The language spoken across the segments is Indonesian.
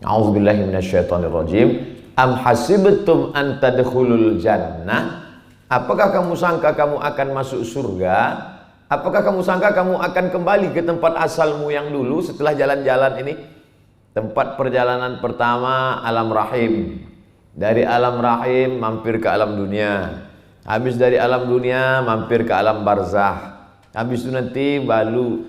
A'udzubillahi minasyaitonirrajim. Am hasibtum an tadkhulul jannah? Apakah kamu sangka kamu akan masuk surga? Apakah kamu sangka kamu akan kembali ke tempat asalmu yang dulu setelah jalan-jalan ini? Tempat perjalanan pertama alam rahim. Dari alam rahim mampir ke alam dunia. Habis dari alam dunia mampir ke alam barzah. Habis itu nanti baru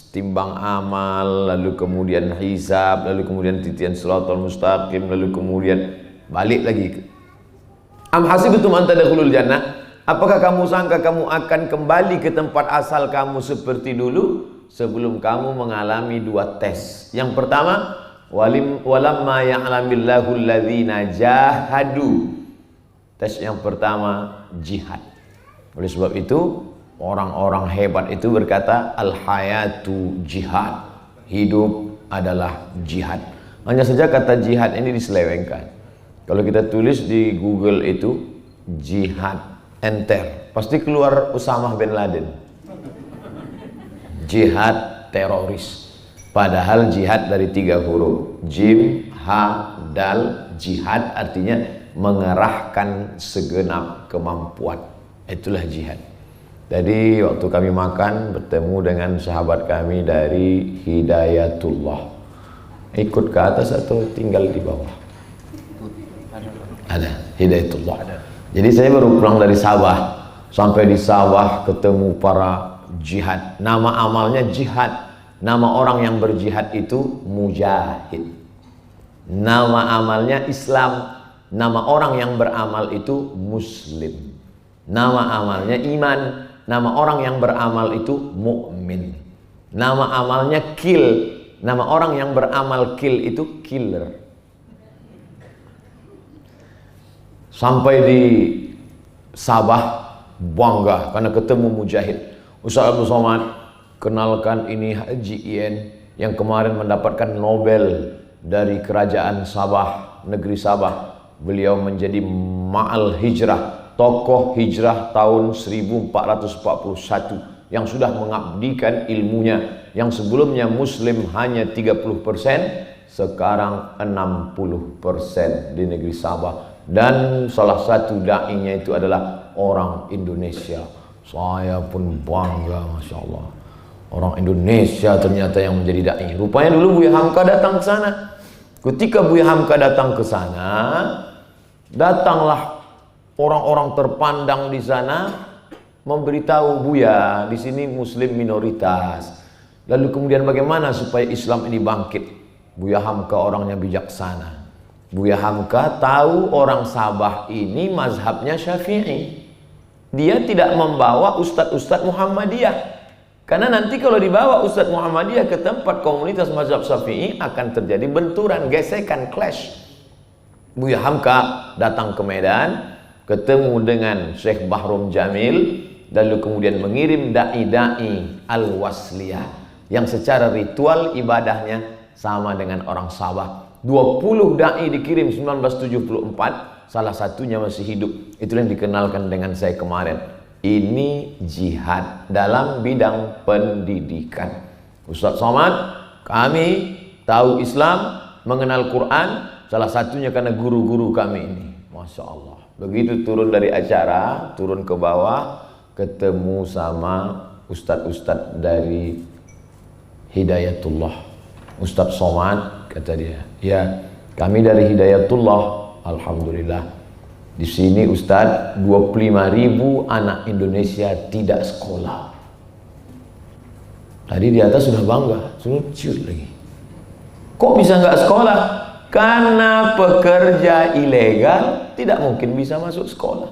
timbang amal, lalu kemudian hisab, lalu kemudian titian siratal mustaqim, lalu kemudian balik lagi. Am hasibtum an tadkhulul jannah? Apakah kamu sangka kamu akan kembali ke tempat asal kamu seperti dulu sebelum kamu mengalami dua tes? Yang pertama, walamma ya'lamillahu alladzina jahadu. Tes yang pertama jihad. Oleh sebab itu orang-orang hebat itu berkata al-hayatu jihad. Hidup adalah jihad. Hanya saja kata jihad ini diselewengkan. Kalau kita tulis di Google itu jihad enter, pasti keluar Usamah bin Laden. Jihad teroris. Padahal jihad dari 3 huruf. Jim, ha, dal. Jihad artinya mengerahkan segenap kemampuan. Itulah jihad. Jadi waktu kami makan bertemu dengan sahabat kami dari Hidayatullah. Ikut ke atas atau tinggal di bawah? Ada Hidayatullah. Ada. Jadi saya baru pulang dari Sabah. Sampai di Sabah ketemu para jihad. Nama amalnya jihad. Nama orang yang berjihad itu mujahid. Nama amalnya Islam. Nama orang yang beramal itu muslim. Nama amalnya iman. Nama orang yang beramal itu mukmin. Nama amalnya kill. Nama orang yang beramal kill itu killer. Sampai di Sabah bangga karena ketemu mujahid. Ustaz Abdul Somad, kenalkan ini Haji Ien yang kemarin mendapatkan Nobel dari kerajaan Sabah, negeri Sabah. Beliau menjadi ma'al hijrah, tokoh hijrah tahun 1441 yang sudah mengabdikan ilmunya, yang sebelumnya muslim hanya 30%, sekarang 60% di negeri Sabah. Dan salah satu da'inya itu adalah orang Indonesia. Saya pun bangga, Masya Allah. Orang Indonesia ternyata yang menjadi da'i. Rupanya dulu Buya Hamka datang ke sana. Ketika Buya Hamka datang ke sana, datanglah orang-orang terpandang di sana memberitahu Buya, di sini Muslim minoritas. Lalu kemudian bagaimana supaya Islam ini bangkit? Buya Hamka orangnya bijaksana. Buya Hamka tahu orang Sabah ini mazhabnya Syafi'i. Dia tidak membawa ustadz-ustadz Muhammadiyah. Karena nanti kalau dibawa ustadz Muhammadiyah ke tempat komunitas mazhab Syafi'i akan terjadi benturan, gesekan, clash. Buya Hamka datang ke Medan, ketemu dengan Syekh Bahrum Jamil, lalu kemudian mengirim da'i-da'i al-wasliyah yang secara ritual ibadahnya sama dengan orang Sabah. 20 da'i dikirim 1974, salah satunya masih hidup. Itulah yang dikenalkan dengan saya kemarin. Ini jihad dalam bidang pendidikan. Ustaz Somad, kami tahu Islam, mengenal Quran, salah satunya karena guru-guru kami ini. Masya Allah. Begitu turun dari acara, turun ke bawah, ketemu sama ustadz-ustadz dari Hidayatullah. Ustaz Somad, kata dia, ya kami dari Hidayatullah, alhamdulillah. Di sini Ustaz, 25.000 anak Indonesia tidak sekolah. Tadi di atas sudah bangga, sudah ciut lagi. Kok bisa nggak sekolah? Karena pekerja ilegal tidak mungkin bisa masuk sekolah.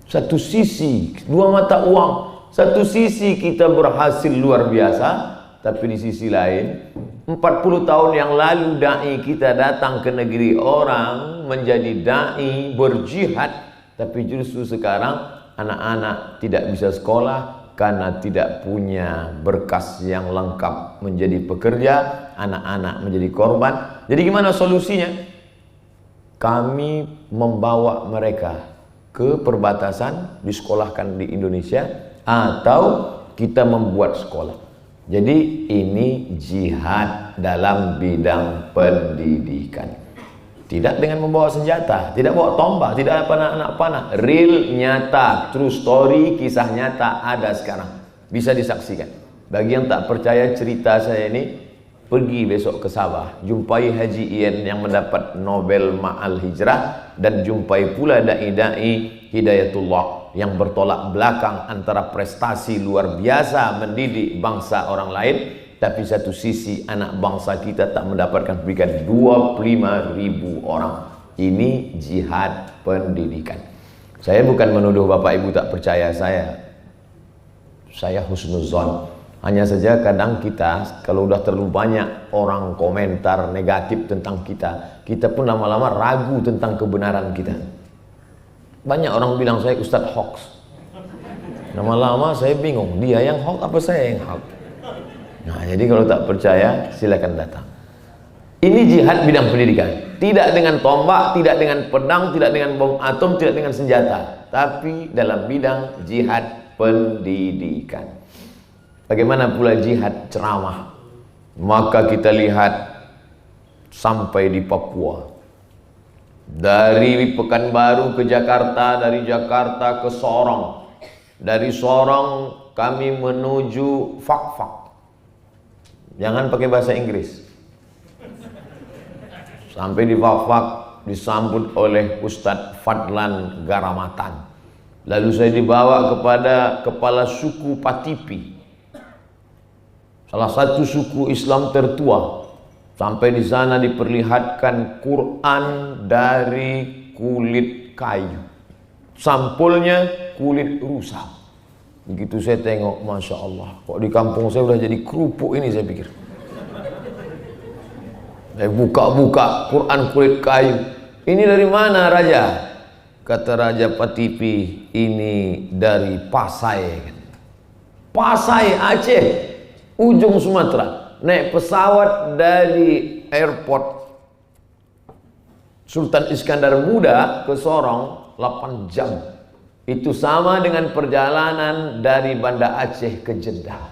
Satu sisi, 2 mata uang. Satu sisi kita berhasil luar biasa. Tapi di sisi lain, 40 tahun yang lalu da'i kita datang ke negeri orang, menjadi da'i, berjihad. Tapi justru sekarang anak-anak tidak bisa sekolah karena tidak punya berkas yang lengkap menjadi pekerja, anak-anak menjadi korban. Jadi gimana solusinya? Kami membawa mereka ke perbatasan, disekolahkan di Indonesia, atau kita membuat sekolah. Jadi ini jihad dalam bidang pendidikan. Tidak dengan membawa senjata, tidak bawa tombak, tidak anak panah. Real, nyata, true story, kisah nyata ada sekarang. Bisa disaksikan. Bagi yang tak percaya cerita saya ini, pergi besok ke Sabah, jumpai Haji Ian yang mendapat Nobel Ma'al Hijrah, dan jumpai pula dai-dai Hidayatullah yang bertolak belakang antara prestasi luar biasa mendidik bangsa orang lain, tapi satu sisi anak bangsa kita tak mendapatkan pendidikan. 25.000 orang. Ini jihad pendidikan. Saya bukan menuduh Bapak Ibu tak percaya saya husnuzon. Hanya saja kadang kita kalau udah terlalu banyak orang komentar negatif tentang kita, kita pun lama-lama ragu tentang kebenaran kita. Banyak orang bilang saya Ustadz hoax. Lama-lama saya bingung, dia yang hoax apa saya yang hoax. Nah, jadi kalau tak percaya silakan datang. Ini jihad bidang pendidikan. Tidak dengan tombak, tidak dengan pedang, tidak dengan bom atom, tidak dengan senjata, tapi dalam bidang jihad pendidikan. Bagaimana pula jihad ceramah? Maka kita lihat sampai di Papua. Dari Pekanbaru ke Jakarta, dari Jakarta ke Sorong. Dari Sorong kami menuju Fakfak. Jangan pakai bahasa Inggris. Sampai di Fakfak disambut oleh Ustadz Fadlan Garamatan. Lalu saya dibawa kepada kepala suku Patipi, salah satu suku Islam tertua. Sampai di sana diperlihatkan Quran dari kulit kayu. Sampulnya kulit rusa. Begitu saya tengok, Masya Allah, kok di kampung saya udah jadi kerupuk ini, saya pikir. Saya buka-buka Quran kulit kayu. Ini dari mana Raja? Kata Raja Patipi, ini dari Pasai. Pasai, Aceh, ujung Sumatera. Naik pesawat dari airport Sultan Iskandar Muda ke Sorong 8 jam. Itu sama dengan perjalanan dari Banda Aceh ke Jeddah.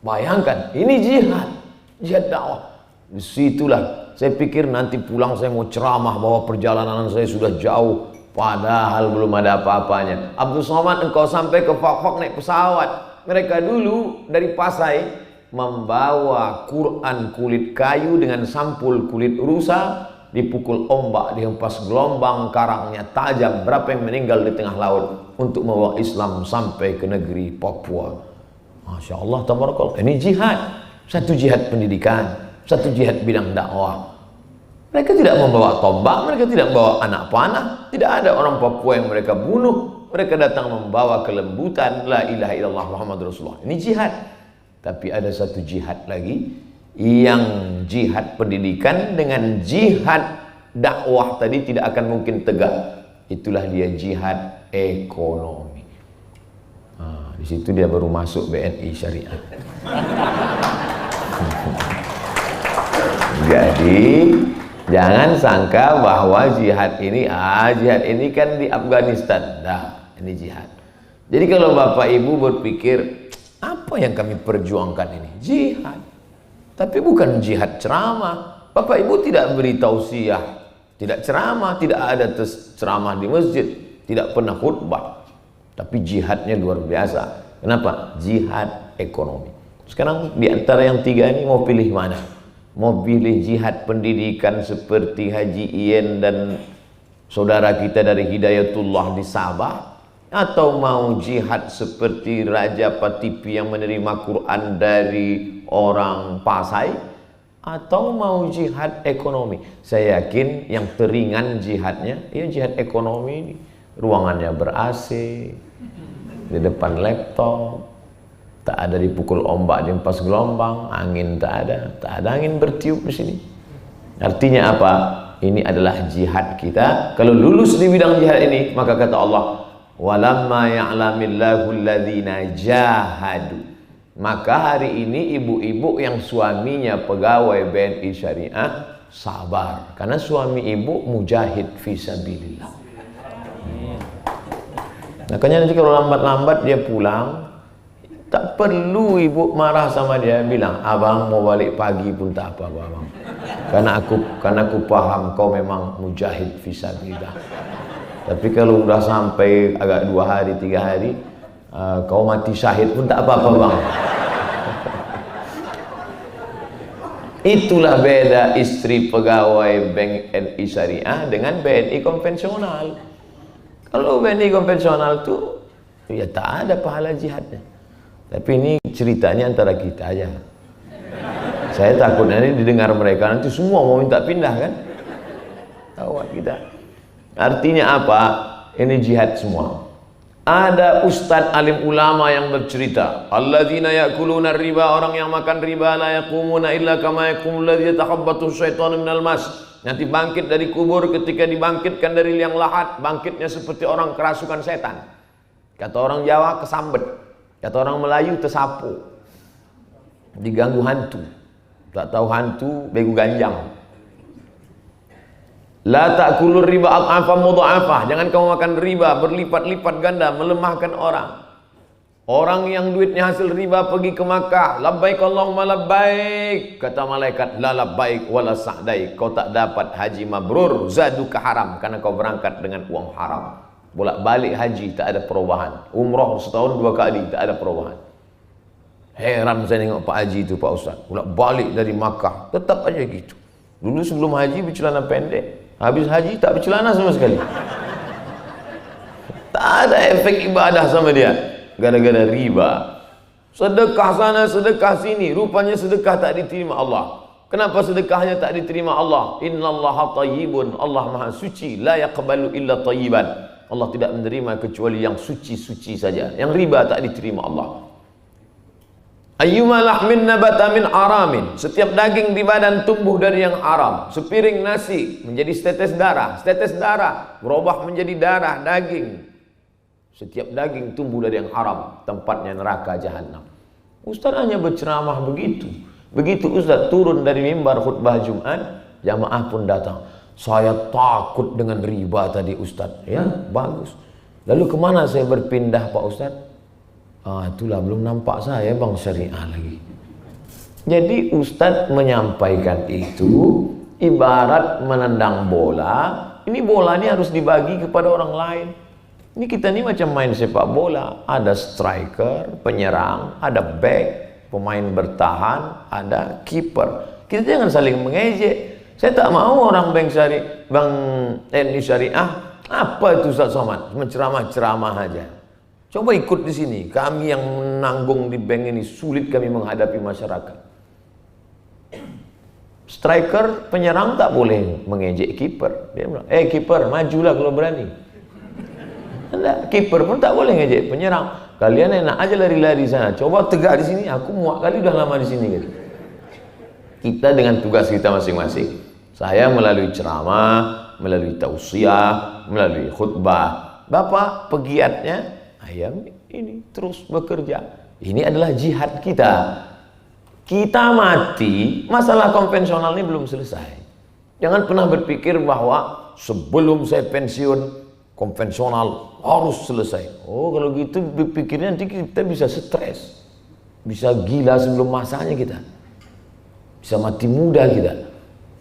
Bayangkan, ini jihad, jihad dakwah. Disitulah saya pikir nanti pulang saya mau ceramah bahwa perjalanan saya sudah jauh, padahal belum ada apa-apanya. Abdul Somad, engkau sampai ke Fakfak naik pesawat. Mereka dulu dari Pasai membawa Quran kulit kayu dengan sampul kulit rusa, dipukul ombak, dihempas gelombang, karangnya tajam. Berapa yang meninggal di tengah laut untuk membawa Islam sampai ke negeri Papua. Masya Allah, tabarakallah. Ini jihad. Satu jihad pendidikan, satu jihad bidang dakwah. Mereka tidak membawa tombak, mereka tidak membawa anak panah. Tidak ada orang Papua yang mereka bunuh. Mereka datang membawa kelembutan, la ilaha illallah Muhammad Rasulullah. Ini jihad. Tapi ada satu jihad lagi, yang jihad pendidikan dengan jihad dakwah tadi tidak akan mungkin tegak. Itulah dia jihad ekonomi. Nah, di situ dia baru masuk BNI Syariah. Jadi jangan sangka bahwa jihad ini kan di Afghanistan. Nah, ini jihad. Jadi kalau Bapak Ibu berpikir apa yang kami perjuangkan ini? Jihad. Tapi bukan jihad ceramah. Bapak Ibu tidak beri tausiah, tidak ceramah, tidak ada ceramah di masjid, tidak pernah khutbah. Tapi jihadnya luar biasa. Kenapa? Jihad ekonomi. Sekarang di antara yang tiga ini mau pilih mana? Mau pilih jihad pendidikan seperti Haji Ian dan saudara kita dari Hidayatullah di Sabah, atau mau jihad seperti Raja Patipi yang menerima Quran dari orang Pasai, atau mau jihad ekonomi? Saya yakin yang teringan jihadnya, ya jihad ekonomi ini. Ruangannya ber-AC, di depan laptop, tak ada dipukul ombak, dihempas gelombang, angin tak ada angin bertiup di sini. Artinya apa? Ini adalah jihad kita. Kalau lulus di bidang jihad ini, maka kata Allah, walamma ya'lamillahu alladhina jahadu. Maka hari ini ibu-ibu yang suaminya pegawai BNI Syariah sabar, karena suami ibu mujahid fisabilillah. Makanya nanti kalau lambat-lambat dia pulang, Tak perlu ibu marah sama dia, bilang, abang mau balik pagi pun tak apa-apa abang. Karena aku paham kau memang mujahid fisabilillah. Tapi kalau udah sampai agak 2 hari 3 hari, kau mati syahid pun tak apa-apa bang. Itulah beda istri pegawai Bank NI Syariah dengan BNI konvensional. Kalau BNI konvensional tuh ya tak ada pahala jihadnya. Tapi ini ceritanya antara kita aja. Saya takut nanti didengar mereka, nanti semua mau minta pindah kan. Tawat kita. Artinya apa? Ini jihad semua. Ada ustadz alim ulama yang bercerita, alladzina ya'kuluna riba, orang yang makan riba la yaqumuna illa kama yaqumul ladzi yatakhabbathu syaitanu minal mas. Nanti bangkit dari kubur, ketika dibangkitkan dari liang lahat, bangkitnya seperti orang kerasukan setan. Kata orang Jawa kesambet. Kata orang Melayu tersapu, diganggu hantu. Tak tahu hantu, begu ganjang. La ta'kulur riba ad'afan mudha'afah. Jangan kamu makan riba berlipat-lipat ganda, melemahkan orang. Orang yang duitnya hasil riba pergi ke Makkah, labbaik Allahumma labbaik. Kata malaikat, la labbaik wala sa'daik. Kau tak dapat haji mabrur, zaduka haram, karena kau berangkat dengan uang haram. Bolak-balik haji tak ada perubahan. Umrah setahun 2 kali tak ada perubahan. Heran saya tengok Pak Haji itu, Pak Ustaz. Bolak-balik dari Makkah tetap aja gitu. Dulu sebelum haji bercelana pendek, habis haji tak bercelana sama sekali. Tak ada efek ibadah sama dia gara-gara riba. Sedekah sana, sedekah sini, rupanya sedekah tak diterima Allah. Kenapa sedekahnya tak diterima Allah? Innallaha thayyibun, Allah Maha suci, la yaqbalu illa thayyiban. Allah tidak menerima kecuali yang suci-suci saja. Yang riba tak diterima Allah. Ayyuma lahmin nabata min haramin. Setiap daging di badan tumbuh dari yang haram. Sepiring nasi menjadi setetes darah. Setetes darah berubah menjadi darah daging. Setiap daging tumbuh dari yang haram, tempatnya neraka jahanam. Ustaz hanya berceramah begitu. Begitu Ustaz turun dari mimbar khutbah Jumat, jamaah pun datang. Saya takut dengan riba tadi Ustaz. Ya, bagus. Lalu kemana saya berpindah Pak Ustaz? Itulah belum nampak saya bang syariah lagi. Jadi Ustaz menyampaikan itu ibarat menendang bola. Ini bola ini harus dibagi kepada orang lain. Ini kita ini macam main sepak bola. Ada striker, penyerang, ada back, pemain bertahan, ada kiper. Kita jangan saling mengejek. Saya tak mau orang Bank NI Syariah, apa itu Ustaz Somad? Menceramah-ceramah aja. Coba ikut di sini. Kami yang menanggung di bank ini, sulit kami menghadapi masyarakat. Striker, penyerang tak boleh mengejek kiper. Dia bilang, kiper, majulah kalau berani. Enggak, kiper pun tak boleh ngejek penyerang. Kalian enak aja lari-lari sana. Coba tegak di sini, aku muak kali udah lama di sini. Kita dengan tugas kita masing-masing. Saya melalui ceramah, melalui tausiah, melalui khutbah. Bapak pegiatnya, ayam ini terus bekerja. Ini adalah jihad kita. Kita mati, masalah konvensional ini belum selesai. Jangan pernah berpikir bahwa sebelum saya pensiun, konvensional harus selesai. Oh, kalau gitu berpikirnya nanti kita bisa stres. Bisa gila sebelum masanya kita. Bisa mati muda kita.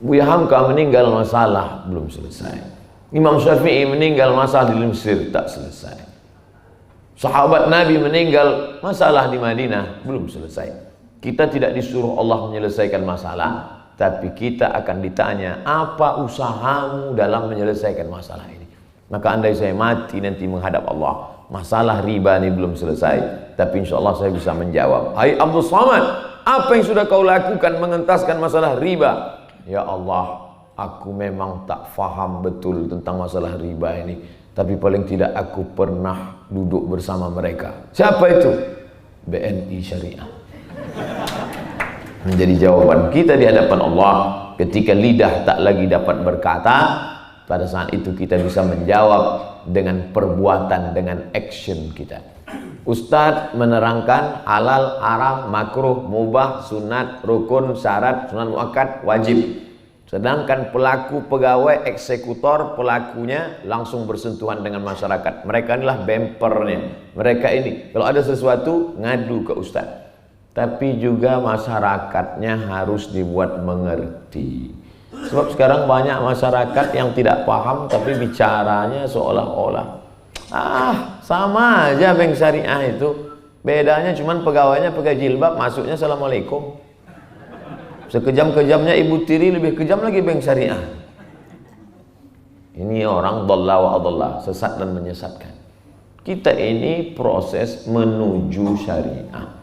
Buya Hamka meninggal masalah belum selesai. Imam Syafi'i meninggal masalah di Mesir tak selesai. Sahabat Nabi meninggal masalah di Madinah belum selesai. Kita tidak disuruh Allah menyelesaikan masalah, tapi kita akan ditanya apa usahamu dalam menyelesaikan masalah ini. Maka andai saya mati nanti menghadap Allah, masalah riba ini belum selesai, tapi insya Allah saya bisa menjawab. Hai Abdul Somad, apa yang sudah kau lakukan mengentaskan masalah riba? Ya Allah, aku memang tak faham betul tentang masalah riba ini, tapi paling tidak aku pernah duduk bersama mereka. Siapa itu? BNI Syariah. Menjadi jawaban kita di hadapan Allah ketika lidah tak lagi dapat berkata. Pada saat itu kita bisa menjawab dengan perbuatan, dengan action kita. Ustadz menerangkan halal, haram, makruh, mubah, sunat, rukun, syarat, sunat muakkad, wajib. Sedangkan pelaku pegawai eksekutor pelakunya langsung bersentuhan dengan masyarakat. Mereka inilah bempernya. Mereka ini kalau ada sesuatu ngadu ke ustaz. Tapi juga masyarakatnya harus dibuat mengerti. Sebab sekarang banyak masyarakat yang tidak paham tapi bicaranya seolah-olah sama aja bank syariah itu. Bedanya cuman pegawainya pakai jilbab, masuknya assalamualaikum. Sekejam-kejamnya ibu tiri, lebih kejam lagi bank syariah. Ini orang dhalla wa adalla, sesat dan menyesatkan. Kita ini proses menuju syariah.